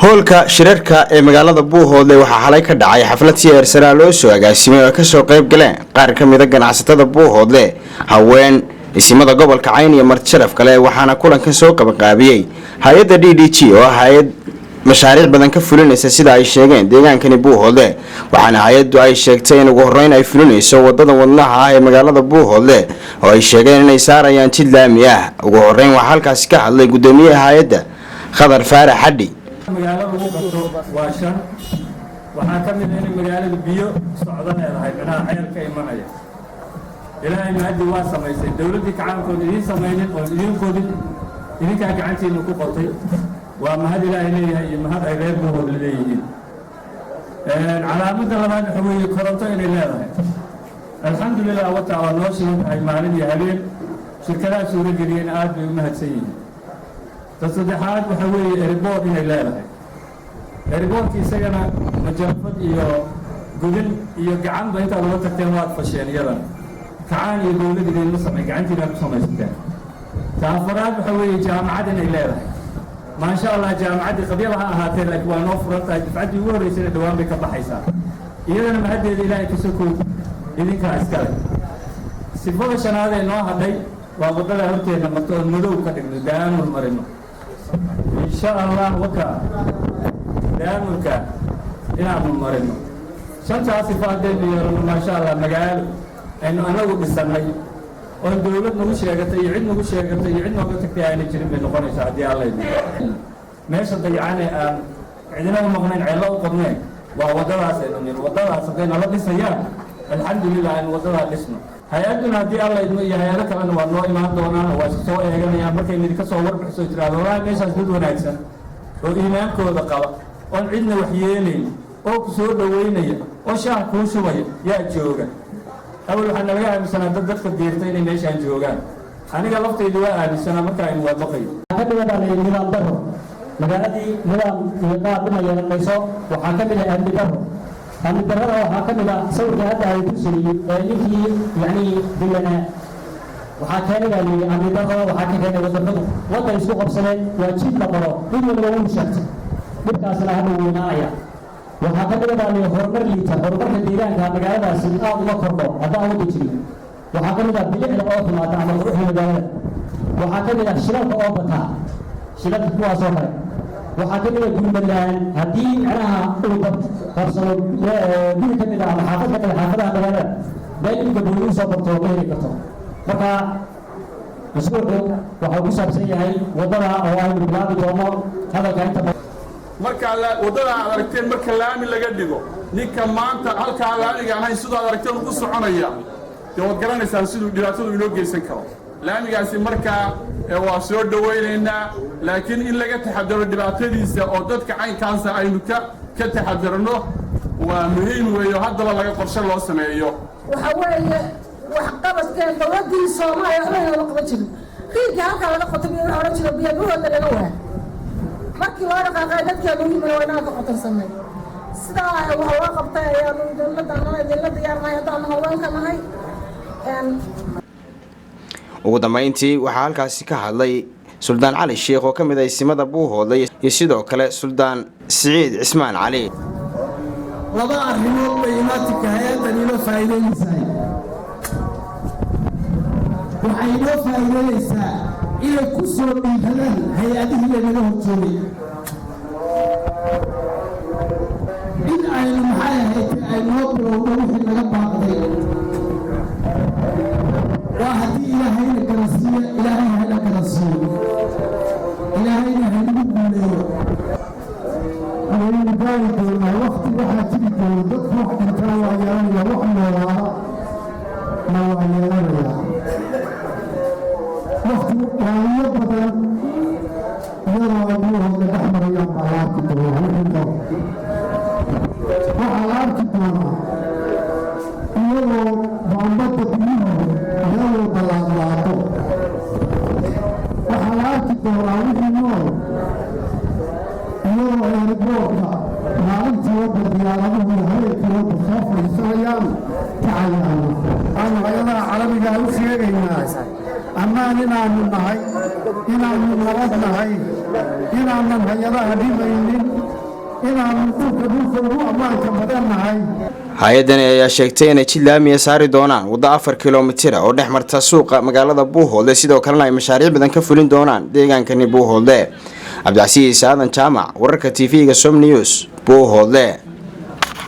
howlka shirarka ee magaalada Buuhoodle waxaa xalay ka dhacay xaflad si heersare loo soo agaasimay oo ka soo qayb galeen qaar ka mid ah ganacsatada Buuhoodle haween isimada gobolka Cayn iyo marti sharaf kale waxaana kulanka soo qabanqaabiyay hay'adda DDG oo hay'ad mashaariic badan ka fulinaysa sida ay sheegeen deegaankani Buuhoodle waxaana hay'addu ay sheegtay in ugu horeyn ay fulinayso wadada wadnaha ah ee magaalada Buuhoodle oo ay sheegeen inay saarayaan jid laami ah ugu horeyn waxa halkaas ka hadlay gudoomiyaha hay'adda Khadar Faarax Xaddi magaalada ugu qabto waa shan waxaa ka mid ah in magaalada biyo socdo leedahay meelaha ceelka imanaya ilaahay maadi waa samaysay dawladii kacaankood idin sameeyeen oo idin qoodin idinka gacantiina ku qotay waa mahad ilaahay leeyahay iyo mahad ay reer Buuhoodle leeyihiin calaamada labaad waxa weeye koronto inay leedahay alxamdulillah wata waa noo shiday maalin iyo habeen shirkadaha suura geliyeen aad bay u mahadsan yihiin saddexaad waxa weeye airport inay leedahay airportka isagana majalfad iyo gudin iyo gacan ba inta loo tagteen waad fasheen iyadan kacaan iyo dawladda idin ma samay gacantiina ku samaysateen taafaraad waxa weeye jaamacad inay leedahay ma sha Allah jaamacadii qabyada ha ahaatee laakiin waa noo furantahay difacadii ugu horeysay dhawaan bay ka baxaysaa iyadana mahadeeda ilaahay ka soo koob idinka iskale sifada shanaad ee noo hadhay waa wadada horteena marto madow ka dhigno daamul marino insha Allah waka daamulka inaanu marino shantaas sifaadeen iyo ma sha Allah magaalo aynu anagu dhisanay oo dawlad nagu sheegatay iyo cid nagu sheegatay iyo cid nooga tagtay aanay jirin bay noqonaysaa haddii alla idin meesha dayacane aan cidina u maqnayn ceello u qabneen waa wadadaas aynu nir wadadaas hadday nala dhisayaan alxamdulillah aynu wadadaa dhisno hay-aduna haddii alla idmo iyo hay-ado kalena waa noo imaan doonaan waa soo eeganayaan markay idinka soo warbixiso tiraahdo walahi meeshaas dad wanaagsan oo iimaankooda qaba oon cidna wax yeelayn oo ku soo dhaweynaya oo shaah kuu shubaya yaa jooga awal waxaa nalaga aaminsanaa dadka diirtay inay meeshaan joogaan aniga laftaydu waa aaminsanaa marka aynu waadaqayo ka dhigan nidaam daro magaaladii nidaam iyo qaab ma yeelanayso waxaa ka mid ah amni darrada waxaa ka mid ah sawirka hadda ay tusayeen ninkii yani dilana waxaa keenay amni darrada waxaa ka keenay wadamadu wada isku qabsadeen waa jid la qoro mid walba uu sheegtay dhibkaasna hadda weynaaya waxaa ka mid ah horumar liita horumarka deegaanka magaaladaasi aad uma kordho hadda aan wada jirin waxaa ka mid ah bilicda oo xumaata ama quruxda magaalada waxaa ka mid ah shilalka oo bataa shilalka kuwaas oo kale waxaa ka mid ah gurmadlaan haddii macnaha uu qabsado guri ka mid ah ama xaafad ka mid ah xaafadaha magaalada meel inka booliu soo barto ma heli karto marka mashruucu waxau ku saabsan yahay wadada oo aynu bilaabi doono hadalka inta marka wadada aad aragteen marka laami laga dhigo ninka maanta halka laamiga ahayn sidoo aad aragteen ugu soconaya waad garanaysaan siduu dhibaatadu inoo geysan karo laamigaasi markaa waa soo dhawaynaynaa laakiin in laga taxadaro dhibaatadiisa oo dadka caynkaasa aynu ka taxadarno waa muhiim weeyo haddaba laga qorshe loo sameeyo waxa weeye wax qabadkeen dawladii Soomaaliya waxay la qaban jirin qiilka halka laga qoto biyo waxa oran jiray biyo Buuhoodle laga waa markii loo dhaqaaqay dadkeenu yimid waa inaan ka qotarsanay sidaa waxa loo qabtay ayaanu dawladda diyaarnay haddaan haweenka nahay ugu dambeyntii waxaa halkaasi ka hadlay Suldaan Cali Sheekh oo ka mid ah isimada Buuhoodle iyo sidoo kale Suldaan Siciid Cismaan Cali laba arrimood bay imaatinka hay'addan inoo faa'iideynaysaa waxay inoo faa'iideynaysaa inay ku soo dhiiradaan hay-adihii lanaga horjoogay in aynu maxay ahayd aynoo bilowno wixii laga baaqday waa haddii ilaahayna kala siiyo ilaahay hayna kala siiyo ilaahayna haynagu guuleeyo ayaynu gaari doonaa wakti waxaa jiri doono dadku wax dhintaa waa yeelanaya wax noolaada na waa yeelanayaa wakti waayo badan iyadoo ay Buuhoodle dhex marayaan baa la arki doonaa wixii nool waxaa la arki doonaa iyadoo baambadda biyuhu iyadoo ballaadlaado waxaa la arki doonaa wixii nool iyadoo airboortka maalintii wadda diyaaraduhu iyo habeenkii wadda soo fadhiisanayaan kacayaano aanu hay-adaha caalamigaa u sheegaynaa ammaan inaanu nahay inaanu nabad nahay inaanan hay-adaha dhimaynin inaanu dhulka ugu ammaanka badan nahay. hay-adani ayaa sheegtay inay jid laamiya saari doonaan waddo 4 kilomitir oo dhex marta suuqa magaalada Buuhoodle sidoo kalena ay mashaariic badan ka fulin doonaan deegaankani Buuhoodle. Cabdicasiis Aadan Jaamac, wararka TV-ga Som News, Buuhoodle.